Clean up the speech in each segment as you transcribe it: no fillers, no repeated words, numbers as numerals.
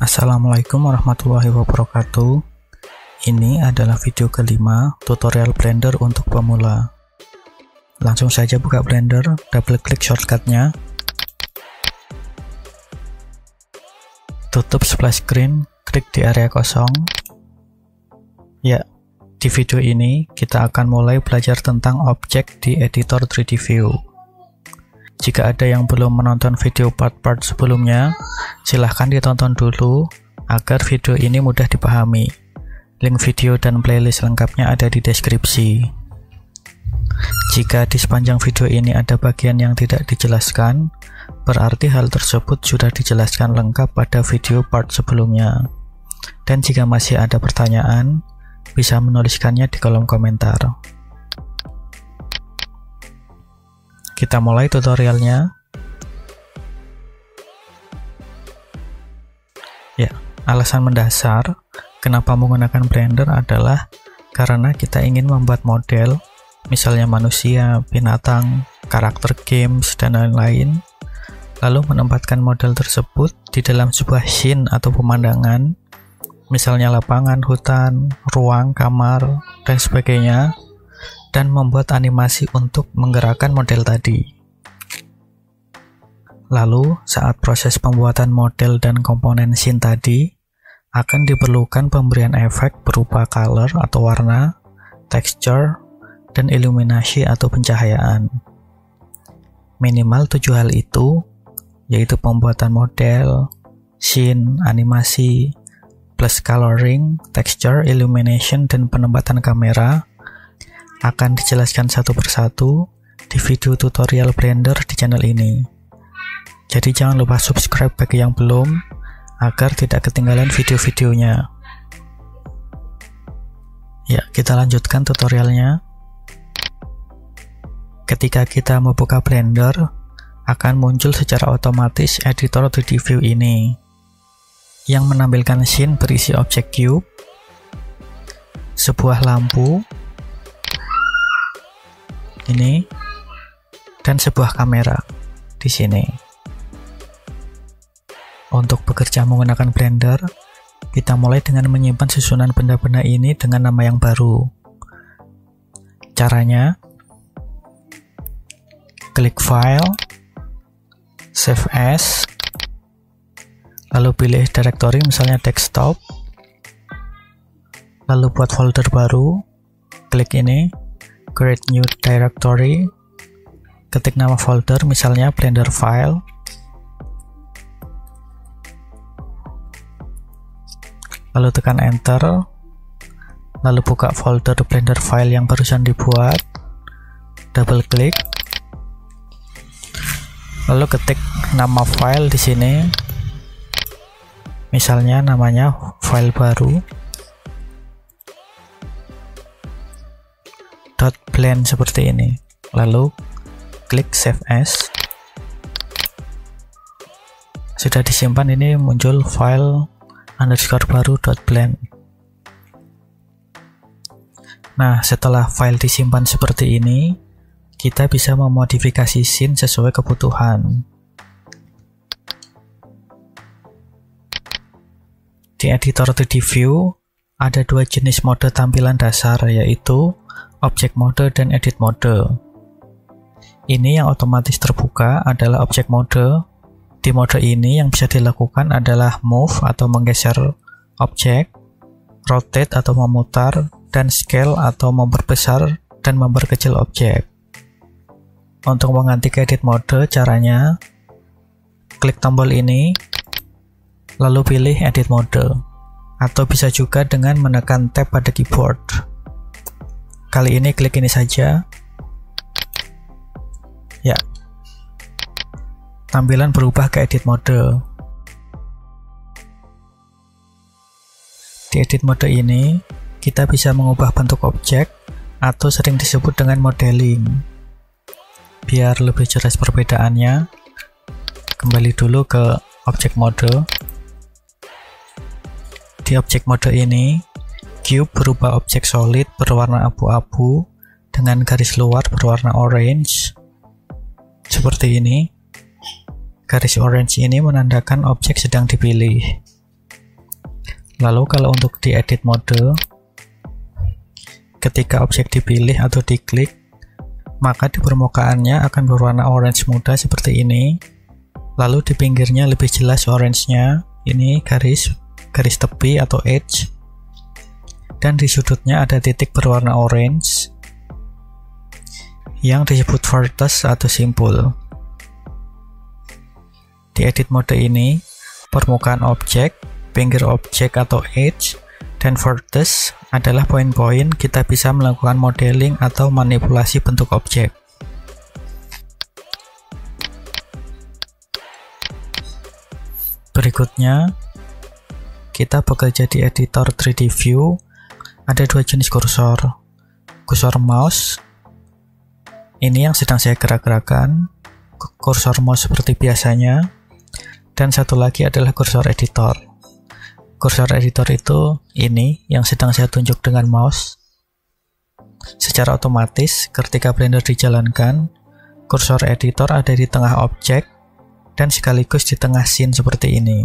Assalamualaikum warahmatullahi wabarakatuh. Ini adalah video kelima tutorial Blender untuk pemula. Langsung saja buka Blender, double klik shortcutnya, tutup splash screen, klik di area kosong. Ya, di video ini kita akan mulai belajar tentang objek di editor 3D View. Jika ada yang belum menonton video part-part sebelumnya, silahkan ditonton dulu agar video ini mudah dipahami. Link video dan playlist lengkapnya ada di deskripsi. Jika di sepanjang video ini ada bagian yang tidak dijelaskan, berarti hal tersebut sudah dijelaskan lengkap pada video part sebelumnya. Dan jika masih ada pertanyaan, bisa menuliskannya di kolom komentar. Kita mulai tutorialnya. Ya, alasan mendasar kenapa menggunakan Blender adalah karena kita ingin membuat model, misalnya manusia, binatang, karakter games, dan lain-lain, lalu menempatkan model tersebut di dalam sebuah scene atau pemandangan, misalnya lapangan, hutan, ruang, kamar, dan sebagainya, dan membuat animasi untuk menggerakkan model tadi. Lalu, saat proses pembuatan model dan komponen scene tadi, akan diperlukan pemberian efek berupa color atau warna, texture, dan iluminasi atau pencahayaan. Minimal 7 hal itu, yaitu pembuatan model, scene, animasi, plus coloring, texture, illumination, dan penempatan kamera, akan dijelaskan satu persatu di video tutorial Blender di channel ini. Jadi jangan lupa subscribe bagi yang belum, agar tidak ketinggalan video-videonya. Ya, kita lanjutkan tutorialnya. Ketika kita membuka Blender, akan muncul secara otomatis editor 3D View ini, yang menampilkan scene berisi objek cube, sebuah lampu, ini, dan sebuah kamera di sini. Untuk bekerja menggunakan Blender, kita mulai dengan menyimpan susunan benda-benda ini dengan nama yang baru. Caranya, klik File, Save As, lalu pilih directory, misalnya desktop, lalu buat folder baru, klik ini, Create New Directory, ketik nama folder, misalnya Blender File, lalu tekan Enter, lalu buka folder Blender File yang barusan dibuat, double klik, lalu ketik nama file di sini, misalnya namanya file baru, .blend seperti ini, lalu klik Save As. Sudah disimpan, ini muncul file _baru.blend. Nah, setelah file disimpan seperti ini, kita bisa memodifikasi scene sesuai kebutuhan. Di editor 3D View ada dua jenis mode tampilan dasar, yaitu object mode dan edit mode. Ini yang otomatis terbuka adalah object mode. Di mode ini yang bisa dilakukan adalah move atau menggeser objek, rotate atau memutar, dan scale atau memperbesar dan memperkecil objek. Untuk mengganti ke edit mode, caranya klik tombol ini, lalu pilih edit mode, atau bisa juga dengan menekan tab pada keyboard. Kali ini klik ini saja. Ya, tampilan berubah ke edit mode. Di edit mode ini, kita bisa mengubah bentuk objek atau sering disebut dengan modeling. Biar lebih jelas perbedaannya, kembali dulu ke object mode. Di object mode ini, cube berupa objek solid berwarna abu-abu dengan garis luar berwarna orange, seperti ini. Garis orange ini menandakan objek sedang dipilih. Lalu kalau untuk di edit mode, ketika objek dipilih atau diklik, maka di permukaannya akan berwarna orange muda seperti ini. Lalu di pinggirnya lebih jelas orange-nya, ini garis tepi atau edge. Dan di sudutnya ada titik berwarna orange yang disebut vertex atau simpul. Di edit mode ini, permukaan objek, pinggir objek atau edge, dan vertex adalah poin-poin kita bisa melakukan modeling atau manipulasi bentuk objek. Berikutnya, kita bekerja di editor 3D View. Ada dua jenis kursor. Kursor mouse, ini yang sedang saya gerak-gerakan, kursor mouse seperti biasanya, dan satu lagi adalah kursor editor. Kursor editor itu ini yang sedang saya tunjuk dengan mouse. Secara otomatis ketika Blender dijalankan, kursor editor ada di tengah objek dan sekaligus di tengah scene seperti ini.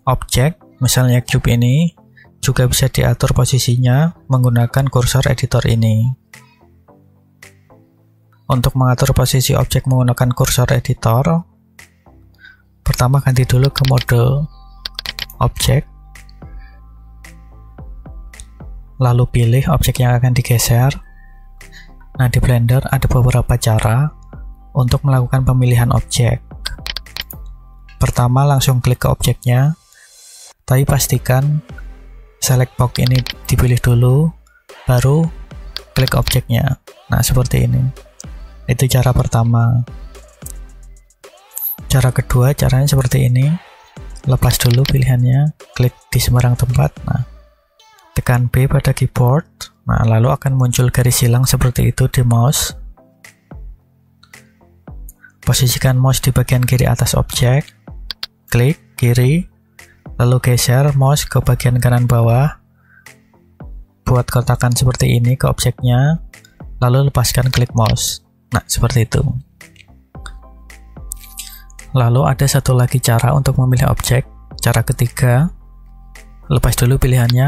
Objek, misalnya cube ini, juga bisa diatur posisinya menggunakan kursor editor ini. Untuk mengatur posisi objek menggunakan kursor editor, pertama ganti dulu ke mode objek, lalu pilih objek yang akan digeser. Nah, di Blender ada beberapa cara untuk melakukan pemilihan objek. Pertama, langsung klik ke objeknya, tapi pastikan select box ini dipilih dulu, baru klik objeknya. Nah, seperti ini. Itu cara pertama. Cara kedua, caranya seperti ini. Lepas dulu pilihannya, klik di sembarang tempat. Nah, tekan B pada keyboard. Nah, lalu akan muncul garis silang seperti itu di mouse. Posisikan mouse di bagian kiri atas objek. Klik kiri, lalu geser mouse ke bagian kanan bawah. Buat kotakan seperti ini ke objeknya, lalu lepaskan klik mouse. Nah, seperti itu. Lalu ada satu lagi cara untuk memilih objek. Cara ketiga, lepas dulu pilihannya.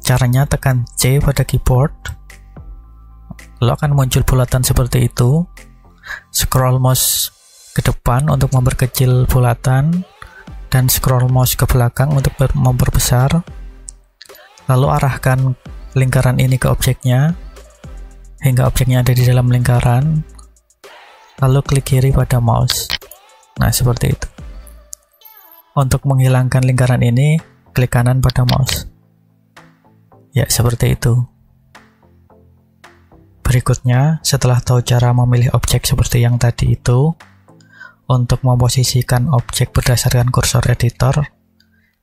Caranya tekan C pada keyboard. Lalu akan muncul bulatan seperti itu. Scroll mouse ke depan untuk memperkecil bulatan, dan scroll mouse ke belakang untuk memperbesar. Lalu arahkan lingkaran ini ke objeknya hingga objeknya ada di dalam lingkaran, lalu klik kiri pada mouse. Nah, seperti itu. Untuk menghilangkan lingkaran ini, klik kanan pada mouse. Ya, seperti itu. Berikutnya, setelah tahu cara memilih objek seperti yang tadi itu, untuk memposisikan objek berdasarkan kursor editor,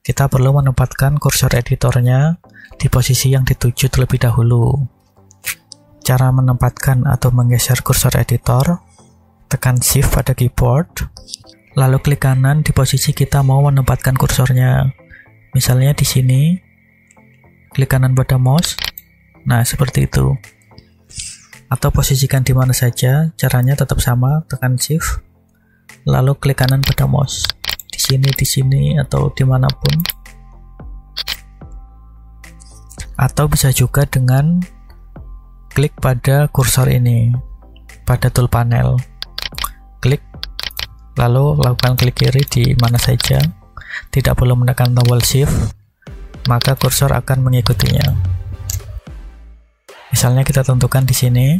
kita perlu menempatkan kursor editornya di posisi yang dituju terlebih dahulu. Cara menempatkan atau menggeser kursor editor, tekan Shift pada keyboard, lalu klik kanan di posisi kita mau menempatkan kursornya. Misalnya di sini, klik kanan pada mouse. Nah, seperti itu. Atau posisikan di mana saja, caranya tetap sama, tekan Shift, lalu klik kanan pada mouse. Di sini, atau dimanapun. Atau bisa juga dengan klik pada kursor ini, pada tool panel. Klik, lalu lakukan klik kiri di mana saja. Tidak perlu menekan tombol Shift, maka kursor akan mengikutinya. Misalnya kita tentukan di sini,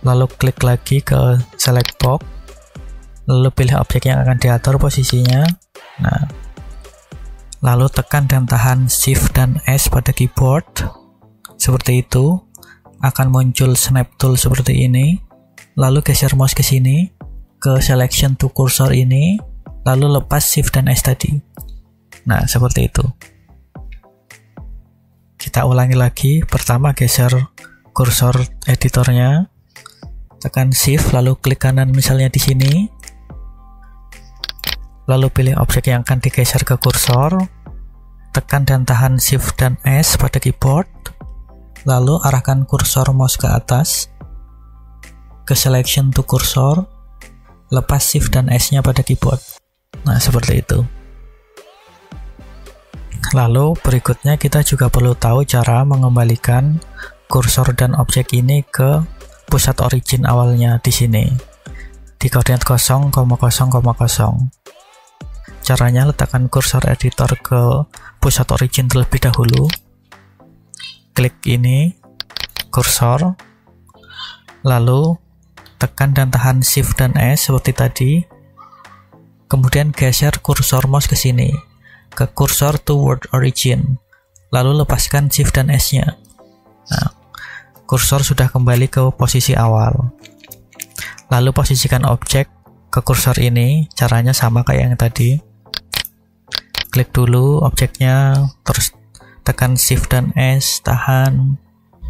lalu klik lagi ke select box, lalu pilih objek yang akan diatur posisinya. Nah, lalu tekan dan tahan Shift dan S pada keyboard. Seperti itu. Akan muncul snap tool seperti ini, lalu geser mouse ke sini, ke selection to cursor ini, lalu lepas Shift dan S tadi. Nah, seperti itu. Kita ulangi lagi. Pertama, geser kursor editornya, tekan Shift, lalu klik kanan misalnya di sini, lalu pilih objek yang akan digeser ke kursor, tekan dan tahan Shift dan S pada keyboard, lalu arahkan kursor mouse ke atas, ke selection to cursor, lepas Shift dan S-nya pada keyboard. Nah, seperti itu. Lalu berikutnya kita juga perlu tahu cara mengembalikan kursor dan objek ini ke pusat origin awalnya di sini. Di koordinat 0,0,0. Caranya, letakkan kursor editor ke pusat origin terlebih dahulu. Klik ini, kursor, lalu tekan dan tahan Shift dan S seperti tadi. Kemudian geser kursor mouse ke sini, ke kursor toward origin. Lalu lepaskan Shift dan S-nya. Nah, kursor sudah kembali ke posisi awal. Lalu posisikan objek ke kursor ini, caranya sama kayak yang tadi. Klik dulu objeknya, terus tekan Shift dan S, tahan,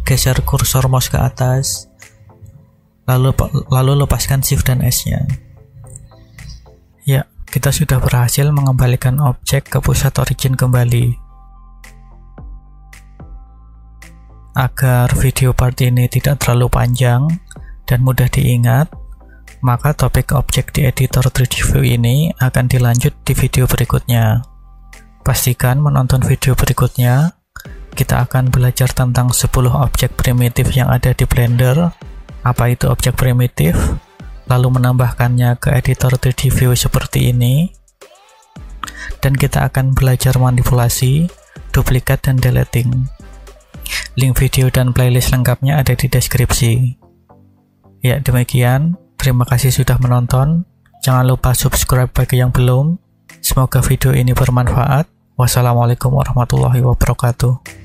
geser kursor mouse ke atas, lalu lepaskan Shift dan S-nya. Ya, kita sudah berhasil mengembalikan objek ke pusat origin kembali. Agar video part ini tidak terlalu panjang dan mudah diingat, maka topik objek di editor 3D View ini akan dilanjut di video berikutnya. Pastikan menonton video berikutnya. Kita akan belajar tentang 10 objek primitif yang ada di Blender. Apa itu objek primitif? Lalu menambahkannya ke editor 3D View seperti ini. Dan kita akan belajar manipulasi, duplikat, dan deleting. Link video dan playlist lengkapnya ada di deskripsi. Ya, demikian. Terima kasih sudah menonton. Jangan lupa subscribe bagi yang belum. Semoga video ini bermanfaat. Wassalamualaikum warahmatullahi wabarakatuh.